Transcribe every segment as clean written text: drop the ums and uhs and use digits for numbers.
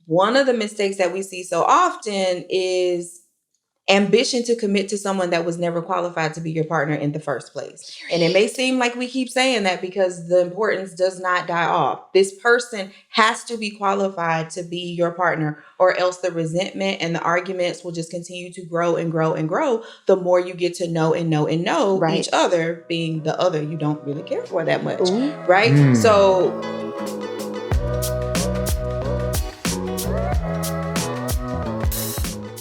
one of the mistakes that we see so often is ambition to commit to someone that was never qualified to be your partner in the first place. And it may seem like we keep saying that because the importance does not die off. This person has to be qualified to be your partner, or else the resentment and the arguments will just continue to grow and grow and grow the more you get to know each other, being the other you don't really care for that much. Ooh. Right? So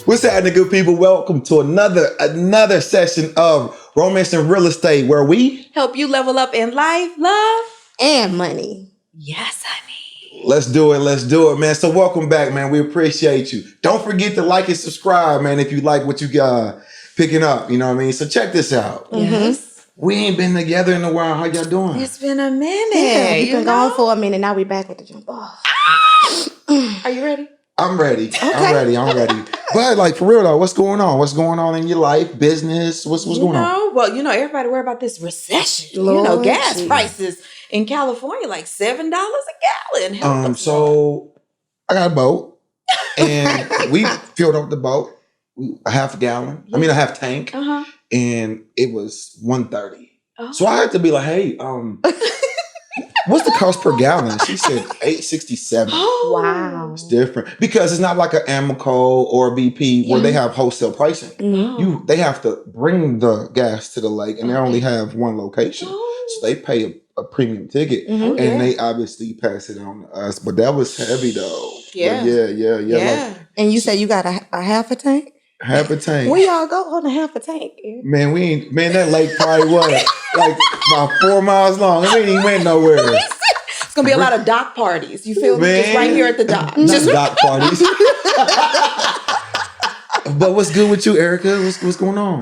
what's happening, good people? Welcome to another session of Romance and Real Estate, where we help you level up in life, love, and money. Yes, honey. Let's do it, man. So welcome back, man. We appreciate you. Don't forget to like and subscribe, man, if you like what you got picking up. You know what I mean? So check this out. Yes. We ain't been together in a while. How y'all doing? It's been a minute. Yeah, we've been gone for a minute. Now we back with the jump off. Are you ready? I'm ready. Okay. I'm ready. But like, for real though, what's going on? What's going on in your life, business? What's going on? Well, everybody worry about this recession. Lord, gas prices in California like $7 a gallon. So I got a boat, and we filled up the boat a half a gallon. Yeah. I mean a half tank, and it was $1.30. Oh. So I had to be like, hey, what's the cost per gallon? She said $8.67. Oh, wow. It's different because it's not like an Amoco or a BP where they have wholesale pricing. Mm-hmm. They have to bring the gas to the lake, and they only have one location. So they pay a premium ticket, and they obviously pass it on to us. But that was heavy though. Yeah. Like, and you said you got a half a tank? Half a tank. Where y'all go on a half a tank? Man, that lake probably was like about 4 miles long. We ain't even went nowhere. It's gonna be a lot of dock parties. You feel me? Just right here at the dock. Just dock parties. But what's good with you, Erica? What's going on?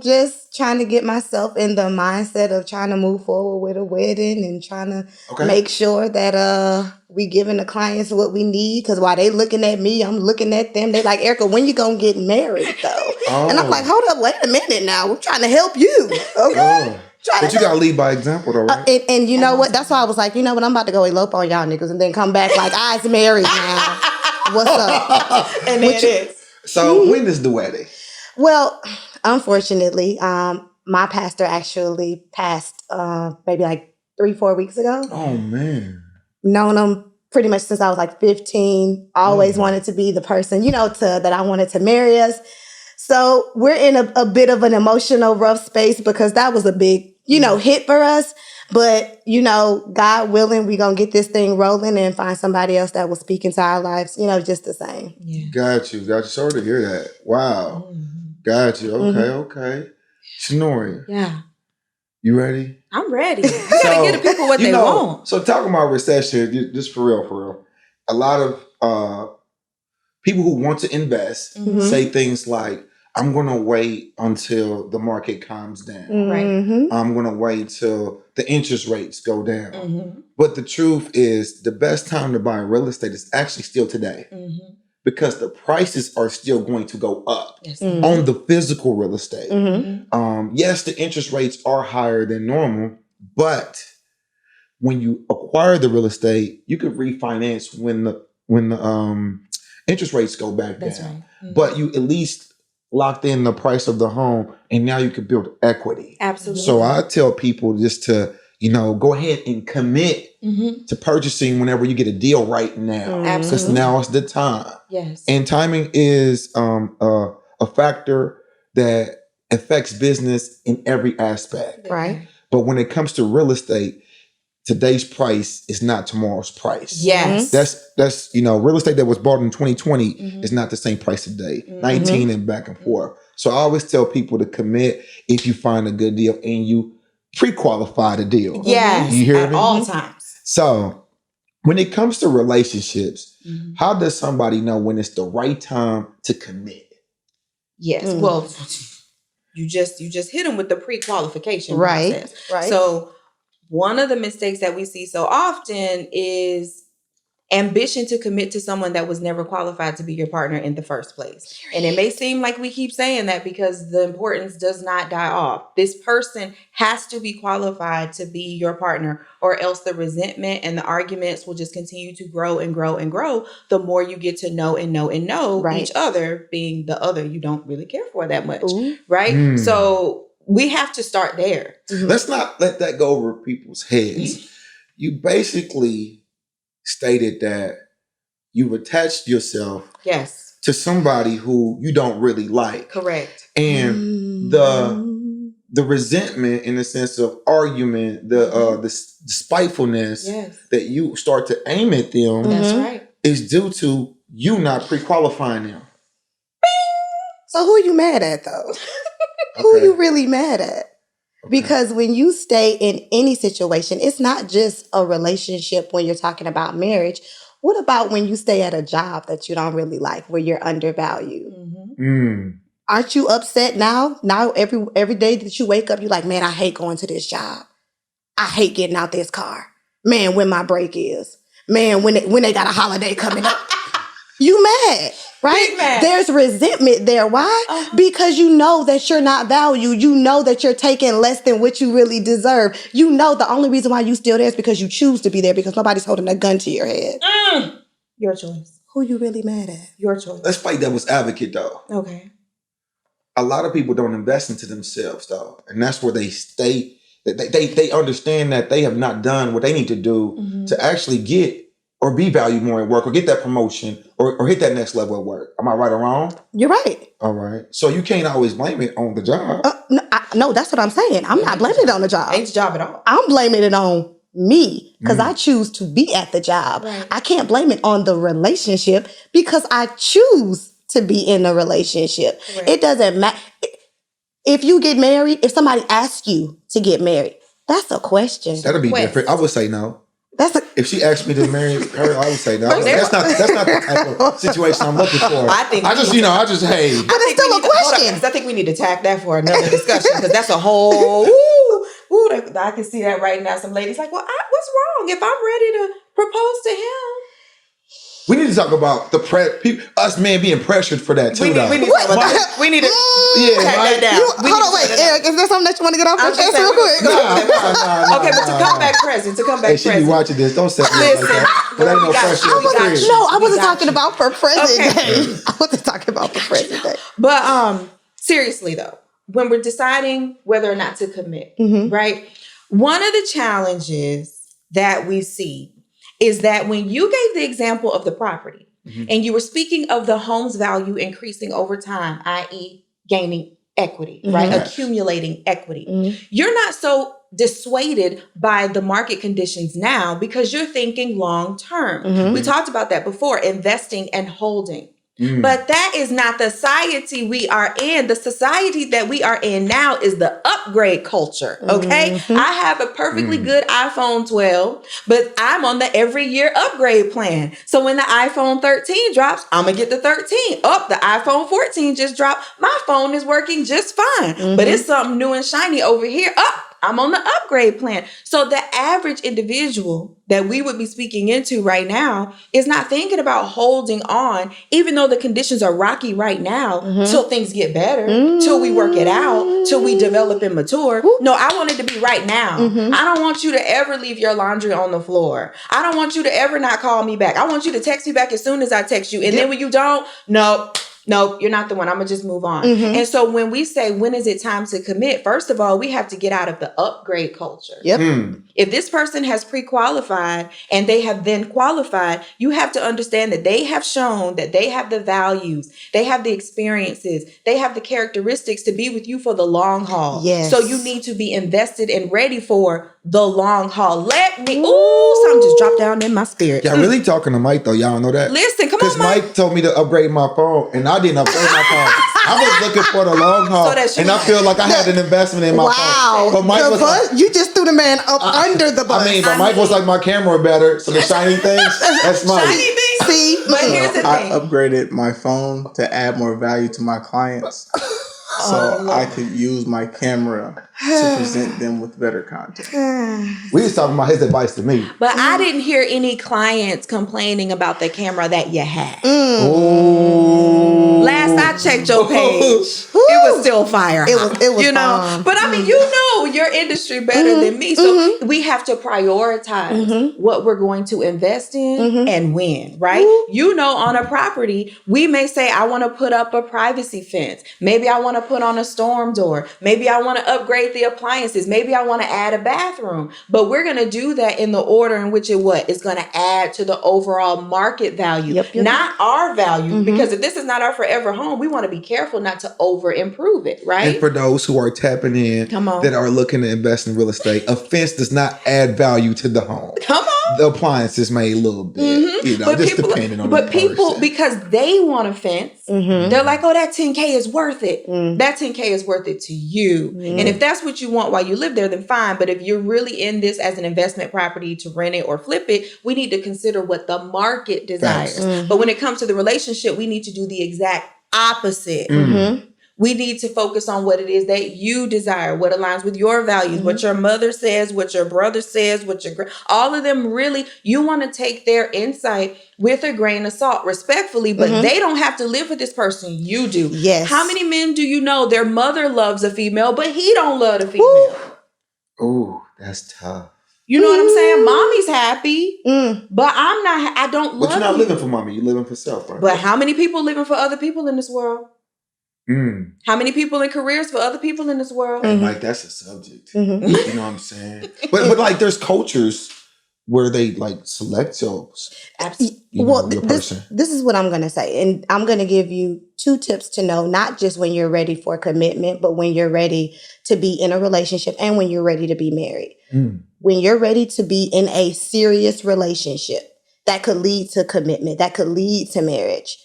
Just trying to get myself in the mindset of trying to move forward with a wedding and trying to make sure that we giving the clients what we need. Because while they looking at me, I'm looking at them. They like, Erica, when you gonna get married though? Oh. And I'm like, hold up, wait a minute now. We're trying to help you. Okay. But you gotta lead by example though, right? And you know what? That's why I was like, you know what? I'm about to go elope on y'all niggas and then come back like, I's married now. What's up? And then it is. So when is the wedding? Well, unfortunately, my pastor actually passed maybe like 3-4 weeks ago. Oh, man. Known him pretty much since I was like 15. Always wanted to be the person, that I wanted to marry us. So we're in a bit of an emotional rough space because that was a big, hit for us. But, God willing, we're going to get this thing rolling and find somebody else that will speak into our lives, just the same. Yeah. Got you. Sorry to hear that. Wow. Mm-hmm. Got you. Okay. Snoring. Yeah. You ready? I'm ready. You gotta give the people what they want. So talking about recession, just for real. A lot of people who want to invest say things like, I'm going to wait until the market calms down. Right. I'm going to wait till the interest rates go down. But the truth is the best time to buy real estate is actually still today because the prices are still going to go up on the physical real estate. Yes, the interest rates are higher than normal, but when you acquire the real estate, you can refinance when the interest rates go back down. Right. But you at least locked in the price of the home, and now you can build equity. Absolutely. So I tell people just to, go ahead and commit to purchasing whenever you get a deal right now. Because now is the time. Yes. And timing is a factor that affects business in every aspect. Right. But when it comes to real estate, today's price is not tomorrow's price. Yes. That's real estate that was bought in 2020 is not the same price today. 19 and back and forth. So I always tell people to commit if you find a good deal and you pre-qualify the deal. Yes. You hear at me? all times. So when it comes to relationships, how does somebody know when it's the right time to commit? Yes. Well, you just hit them with the pre-qualification process. Right. So one of the mistakes that we see so often is ambition to commit to someone that was never qualified to be your partner in the first place. And it may seem like we keep saying that because the importance does not die off. This person has to be qualified to be your partner, or else the resentment and the arguments will just continue to grow and grow and grow the more you get to know and know and know Right. each other, being the other you don't really care for that much. Ooh. Right? So we have to start there. Let's not let that go over people's heads. You basically stated that you've attached yourself Yes. to somebody who you don't really like. Correct. And the resentment, in the sense of argument, the spitefulness Yes. that you start to aim at them That's right. is due to you not pre-qualifying them. So who are you mad at, though? Who are you really mad at? Because when you stay in any situation, it's not just a relationship when you're talking about marriage. What about when you stay at a job that you don't really like, where you're undervalued? Aren't you upset now? Now every day that you wake up, you're like, man, I hate going to this job. I hate getting out this car. Man, when my break is. Man, when they got a holiday coming up. You mad, right? Big mad. There's resentment there. Why? Because you know that you're not valued. You know that you're taking less than what you really deserve. You know the only reason why you still there is because you choose to be there, because nobody's holding a gun to your head. Your choice. Who you really mad at? Your choice. Let's play devil's advocate, though. Okay. A lot of people don't invest into themselves, though. And that's where they stay. They understand that they have not done what they need to do to actually get or be valued more at work, or get that promotion, or hit that next level at work. Am I right or wrong? You're right. All right. So you can't always blame it on the job. No, that's what I'm saying. I'm not blaming it on the job. Ain't the job at all. I'm blaming it on me, because I choose to be at the job. Right. I can't blame it on the relationship because I choose to be in a relationship. Right. It doesn't matter. If you get married, if somebody asks you to get married, that's a question. That'll be different. I would say no. If she asked me to marry her, I would say no. That's not the type of situation I'm looking for. Hey. But it's still a question. I think we need to tack that for another discussion, because that's a whole. I can see that right now. Some ladies like, well, what's wrong if I'm ready to propose to him? We need to talk about us men being pressured for that too. We need to talk about that. We need to tack that down. Hold on, wait, Eric. Is there something that you want to get off your chest real quick? Okay, but to come back present. Hey, she be watching this. Don't set me up like that. But ain't no pressure. No, I wasn't talking about for present day. I wasn't talking about for present day. But seriously though, when we're deciding whether or not to commit, right? One of the challenges that we see is that when you gave the example of the property and you were speaking of the home's value increasing over time, i.e. gaining equity, right? Accumulating equity. You're not so dissuaded by the market conditions now because you're thinking long term. We talked about that before, investing and holding. But that is not the society we are in. The society that we are in now is the upgrade culture, okay? I have a perfectly good iPhone 12, but I'm on the every year upgrade plan. So when the iPhone 13 drops, I'm going to get the 13. The iPhone 14 just dropped. My phone is working just fine, but it's something new and shiny over here. I'm on the upgrade plan. So the average individual that we would be speaking into right now is not thinking about holding on, even though the conditions are rocky right now, till things get better, till we work it out, till we develop and mature. No, I want it to be right now. I don't want you to ever leave your laundry on the floor. I don't want you to ever not call me back. I want you to text me back as soon as I text you. And then when you don't, nope, you're not the one. I'm going to just move on. And so when we say, when is it time to commit? First of all, we have to get out of the upgrade culture. If this person has pre-qualified and they have then qualified, you have to understand that they have shown that they have the values, they have the experiences, they have the characteristics to be with you for the long haul. Yes. So you need to be invested and ready for the long haul. Something just dropped down in my spirit. Y'all really talking to Mike though? Y'all know that? Listen, come on, Because Mike told me to upgrade my phone, and I didn't upgrade my phone. I was looking for the long haul, and I feel like I had an investment in my phone. But Mike was like, you just threw the man up under the bus. But Mike was like, my camera better, so the shiny things, that's Mike. Shiny things. See, but here's the I thing. upgraded my phone to add more value to my clients. so I could use my camera to present them with better content. We was talking about his advice to me. But I didn't hear any clients complaining about the camera that you had. Oh. Last I checked your page, it was still fire. It was you know. fun. But I mean, you know your industry better than me. So we have to prioritize what we're going to invest in and when, right? You know, on a property, we may say, I want to put up a privacy fence. Maybe I want to put on a storm door. Maybe I want to upgrade the appliances. Maybe I want to add a bathroom. But we're going to do that in the order in which it's going to add to the overall market value, not our value. Because if this is not our forever home, we want to be careful not to over improve it, right? And for those who are tapping in that are looking to invest in real estate, a fence does not add value to the home. Come on. The appliances may a little bit, you know, but just people, depending on but the people, person. because they want a fence, they're like, oh, that 10K is worth it. That 10K is worth it to you. And if that's what you want while you live there, then fine. But if you're really in this as an investment property to rent it or flip it, we need to consider what the market desires. But when it comes to the relationship, we need to do the exact opposite. We need to focus on what it is that you desire, what aligns with your values, what your mother says, what your brother says, all of them really, you want to take their insight with a grain of salt, respectfully, but they don't have to live with this person. You do. Yes. How many men do you know their mother loves a female, but he don't love a female? Oh, that's tough. You know what I'm saying? Mommy's happy, but I'm not. I don't love you. But you're not living for mommy. You're living for self, right? But how many people living for other people in this world? How many people in careers for other people in this world? And like, that's a subject. You know what I'm saying? But like, there's cultures where they like select those. Absolutely. This is what I'm going to say. And I'm going to give you 2 tips to know, not just when you're ready for commitment, but when you're ready to be in a relationship and when you're ready to be married. When you're ready to be in a serious relationship that could lead to commitment, that could lead to marriage,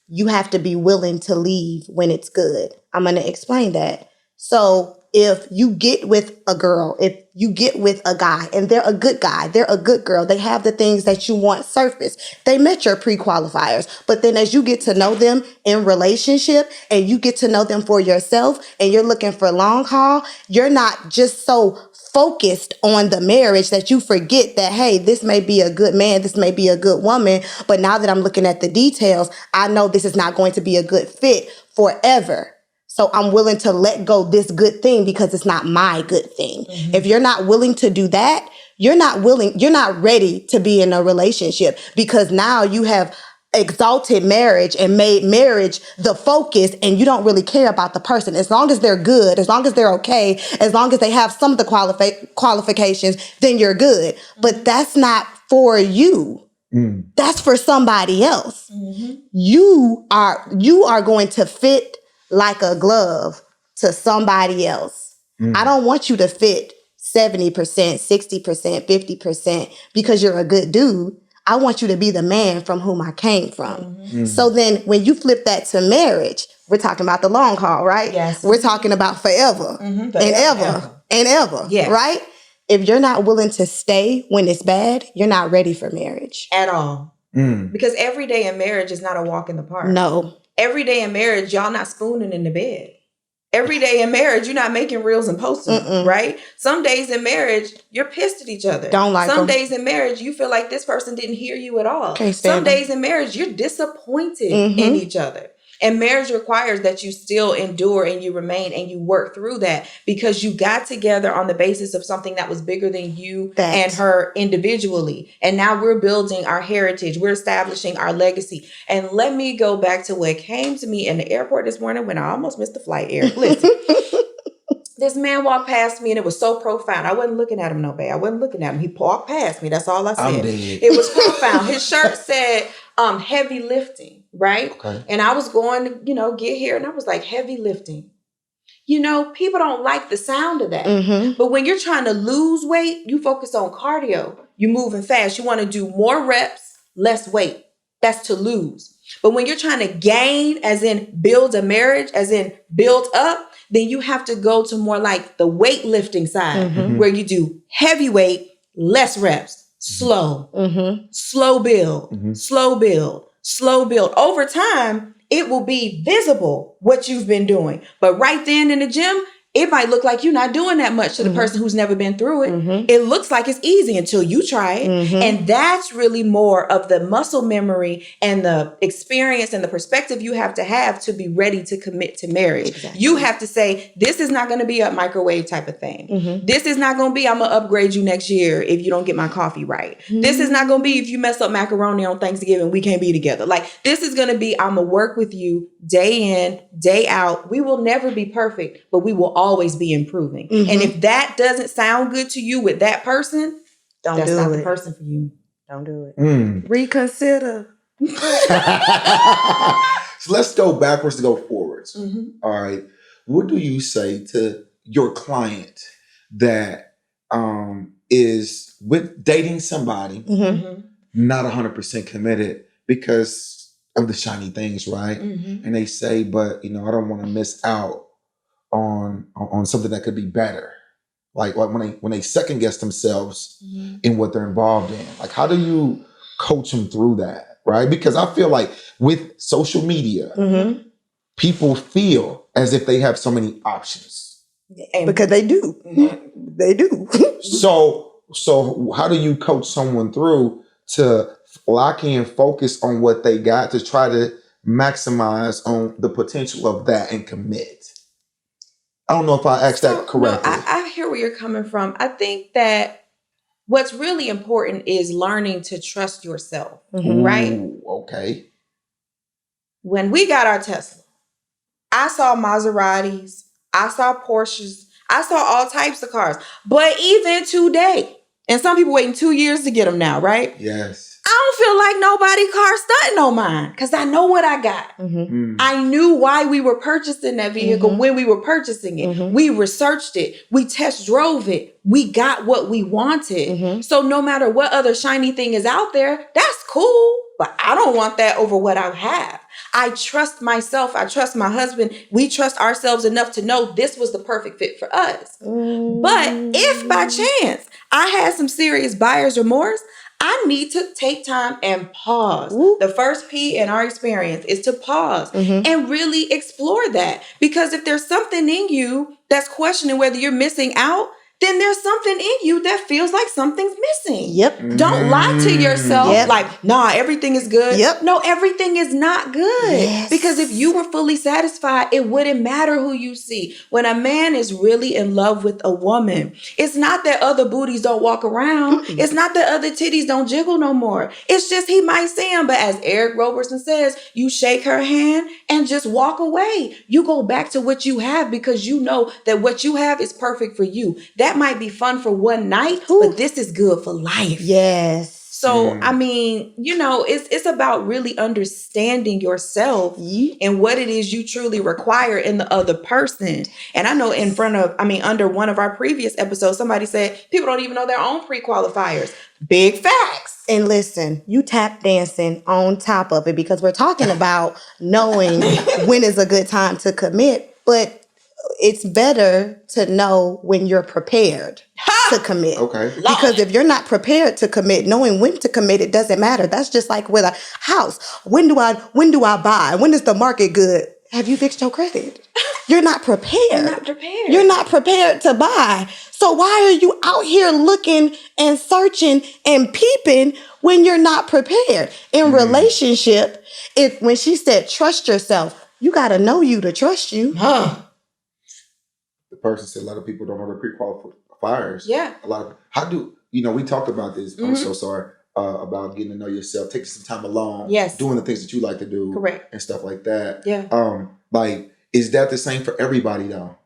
you have to be willing to leave when it's good. I'm going to explain that. So if you get with a girl, if you get with a guy and they're a good guy, they're a good girl, they have the things that you want surface, they met your pre-qualifiers. But then as you get to know them in relationship and you get to know them for yourself and you're looking for long haul, you're not just so focused on the marriage that you forget that, hey, this may be a good man, this may be a good woman, but now that I'm looking at the details, I know this is not going to be a good fit forever. So I'm willing to let go this good thing because it's not my good thing. If you're not willing to do that, you're not ready to be in a relationship because now you have exalted marriage and made marriage the focus and you don't really care about the person. As long as they're good, as long as they're okay, as long as they have some of the qualifications, then you're good. But that's not for you. That's for somebody else. You are going to fit like a glove to somebody else. I don't want you to fit 70%, 60%, 50% because you're a good dude. I want you to be the man from whom I came from. So then when you flip that to marriage, we're talking about the long haul, right? Yes. We're talking about forever and ever, yes. right? If you're not willing to stay when it's bad, you're not ready for marriage. At all. Because every day in marriage is not a walk in the park. No. Every day in marriage, y'all not spooning in the bed. Every day in marriage, you're not making reels and posting them, right? Some days in marriage, you're pissed at each other. Don't like Some them. days in marriage, you feel like this person didn't hear you at all. Can't Some stand them. days in marriage, you're disappointed in each other. And marriage requires that you still endure and you remain and you work through that because you got together on the basis of something that was bigger than you and her individually. And now we're building our heritage. We're establishing our legacy. And let me go back to what came to me in the airport this morning when I almost missed the flight, Eric. Listen. This man walked past me and it was so profound. I wasn't looking at him, no, babe. I wasn't looking at him. He walked past me. That's all I said. I'm dead. It was profound. His shirt said heavy lifting, right? Okay. And I was going to, get here and I was like, heavy lifting. People don't like the sound of that. But when you're trying to lose weight, you focus on cardio. You're moving fast. You want to do more reps, less weight. That's to lose. But when you're trying to gain, as in build a marriage, as in build up, then you have to go to more like the weightlifting side where you do heavy weight, less reps, slow build, slow build. Over time, it will be visible what you've been doing. But right then in the gym, it might look like you're not doing that much to the person who's never been through it. It looks like it's easy until you try it. And that's really more of the muscle memory and the experience and the perspective you have to be ready to commit to marriage. Exactly. You have to say, this is not going to be a microwave type of thing. This is not going to be, I'm going to upgrade you next year if you don't get my coffee right. This is not going to be, if you mess up macaroni on Thanksgiving, we can't be together. Like, this is going to be, I'm going to work with you day in, day out. We will never be perfect, but we will always be improving. And if that doesn't sound good to you with that person, that's not the person for you. Don't do it. Reconsider. So let's go backwards to go forwards. All right. What do you say to your client that is with dating somebody, not 100% committed because of the shiny things, right? And they say, but I don't want to miss out on something that could be better. Like when they second guess themselves in what they're involved in. Like, how do you coach them through that, right? Because I feel like with social media, people feel as if they have so many options. Because they do. They do. So how do you coach someone through to lock in, focus on what they got to try to maximize on the potential of that and commit? I don't know if I asked that correctly. No, I hear where you're coming from. I think that what's really important is learning to trust yourself, right? Ooh, okay. When we got our Tesla, I saw Maseratis, I saw Porsches, I saw all types of cars. But even today, and some people waiting 2 years to get them now, right? Yes. I don't feel like nobody car stunting on mine because I know what I got. I knew why we were purchasing that vehicle when we were purchasing it. We researched it. We test drove it. We got what we wanted. So no matter what other shiny thing is out there, that's cool. But I don't want that over what I have. I trust myself. I trust my husband. We trust ourselves enough to know this was the perfect fit for us. But if by chance I had some serious buyer's remorse, I need to take time and pause. The first P in our experience is to pause and really explore that. Because if there's something in you that's questioning whether you're missing out, then there's something in you that feels like something's missing. Don't lie to yourself like, nah, everything is good. No, everything is not good. Because if you were fully satisfied, it wouldn't matter who you see. When a man is really in love with a woman, it's not that other booties don't walk around. It's not that other titties don't jiggle no more. It's just he might see them. But as Eric Roberson says, you shake her hand and just walk away. You go back to what you have because you know that what you have is perfect for you. That might be fun for one night, but this is good for life. So, I mean, it's about really understanding yourself and what it is you truly require in the other person. And I know under one of our previous episodes, somebody said people don't even know their own pre-qualifiers. Big facts. And listen, you tap dancing on top of it because we're talking about knowing when is a good time to commit, but it's better to know when you're prepared to commit. Okay. Because if you're not prepared to commit, knowing when to commit, it doesn't matter. That's just like with a house. When do I buy? When is the market good? Have you fixed your credit? You're not prepared. You're not prepared to buy. So why are you out here looking and searching and peeping when you're not prepared? In relationship, when she said trust yourself, you got to know you to trust you. The person said a lot of people don't know their pre-qualifiers. Yeah. We talked about this. I'm so sorry. About getting to know yourself, taking some time alone, doing the things that you like to do, correct, and stuff like that. Yeah. Is that the same for everybody though?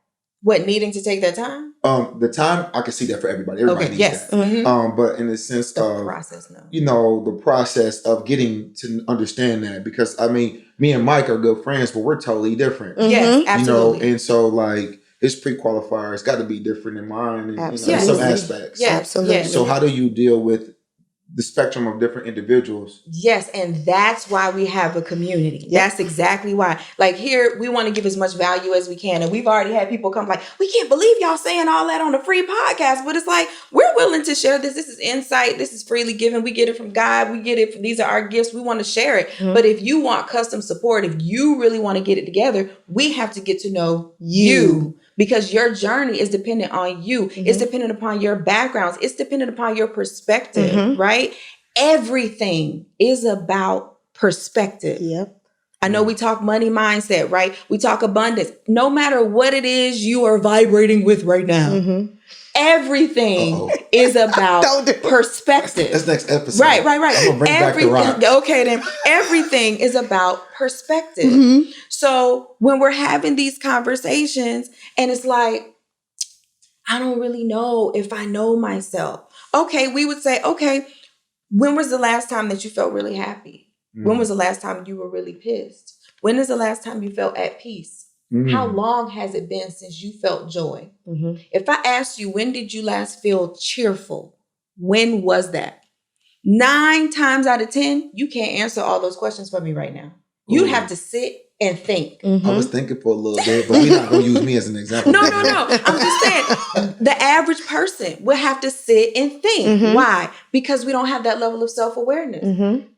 What, needing to take that time? The time, I can see that for everybody. Everybody needs that. But in the sense of process, the process of getting to understand that, because me and Mike are good friends, but we're totally different. Yes, absolutely. And so his pre-qualifiers got to be different than mine, in some aspects. Yes, absolutely. So how do you deal with the spectrum of different individuals. Yes, and that's why we have a community. Yep. That's exactly why. Like here, we want to give as much value as we can. And we've already had people come like, we can't believe y'all saying all that on a free podcast. But it's like, we're willing to share this. This is insight. This is freely given. We get it from God. We get it. These are our gifts. We want to share it. Mm-hmm. But if you want custom support, if you really want to get it together, we have to get to know you. Because your journey is dependent on you. Mm-hmm. It's dependent upon your backgrounds. It's dependent upon your perspective, Mm-hmm. right? Everything is about perspective. Yep. I know we talk money mindset, right? We talk abundance. No matter what it is you are vibrating with right now, Mm-hmm. everything is about Don't do it. perspective. That's next episode. Right. I'm gonna bring back the rock. Okay, then everything is about perspective. Mm-hmm. So when we're having these conversations and it's like, I don't really know if I know myself. Okay, we would say, okay, when was the last time that you felt really happy? When was the last time you were really pissed? When is the last time you felt at peace? How long has it been since you felt joy? Mm-hmm. If I asked you, when did you last feel cheerful? When was that? 9 times out of 10, you can't answer all those questions for me right now. You'd have to sit and think. Mm-hmm. I was thinking for a little bit, but we're not going to use me as an example. No. I'm just saying, the average person will have to sit and think. Mhm. Why? Because we don't have that level of self-awareness. Mm-hmm.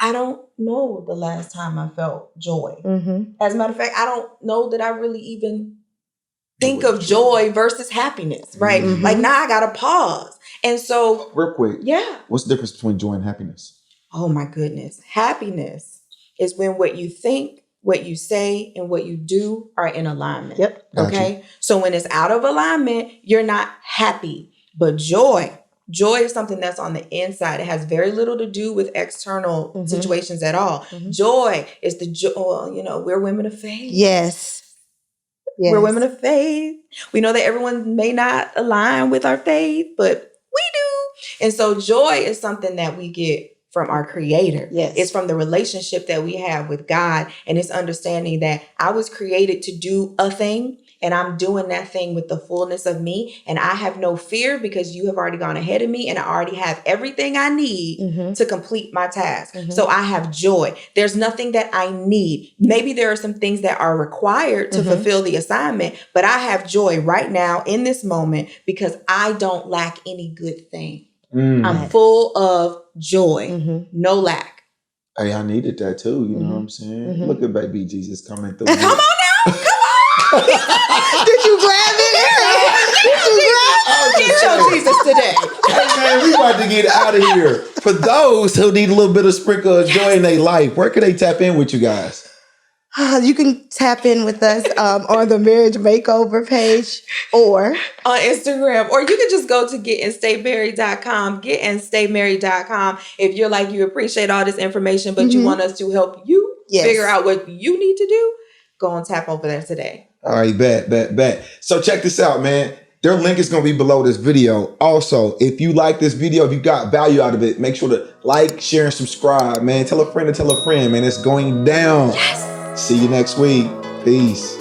I don't know the last time I felt joy. Mm-hmm. As a matter of fact, I don't know that I really even think of joy versus happiness, right? Mhm. Like now I got to pause. And so, Real quick, yeah. what's the difference between joy and happiness? Oh my goodness. Happiness is when what you think, what you say, and what you do are in alignment. Yep. Gotcha. Okay. So when it's out of alignment, you're not happy. But joy is something that's on the inside. It has very little to do with external Mhm. situations at all. Mhm. Joy is the joy. Well, we're women of faith. Yes. We're women of faith. We know that everyone may not align with our faith, but we do. And so joy is something that we get from our Creator. Yes. It's from the relationship that we have with God, and it's understanding that I was created to do a thing, and I'm doing that thing with the fullness of me, and I have no fear because you have already gone ahead of me, and I already have everything I need Mm-hmm. to complete my task. Mhm. So I have joy. There's nothing that I need. Maybe there are some things that are required to Mhm. fulfill the assignment, but I have joy right now in this moment because I don't lack any good thing. I'm full of joy, Mm-hmm. no lack. Hey, I needed that too. You know what I'm saying? Mhm. Look at baby Jesus coming through. Come on now. Come on. Did you grab it? Did you grab it? Get your Jesus today. Hey man, we about to get out of here. For those who need a little bit of sprinkle of joy in their life, where can they tap in with you guys? You can tap in with us on the Marriage Makeover page or On Instagram, or you can just go to getandstaymarried.com, getandstaymarried.com. If you're like, you appreciate all this information, but you Mhm. want us to help you Yes. figure out what you need to do, go and tap over there today. All right, bet. So check this out, man. Their link is going to be below this video. Also, if you like this video, if you got value out of it, make sure to like, share, and subscribe, man. Tell a friend to tell a friend, man. It's going down. Yes. See you next week. Peace.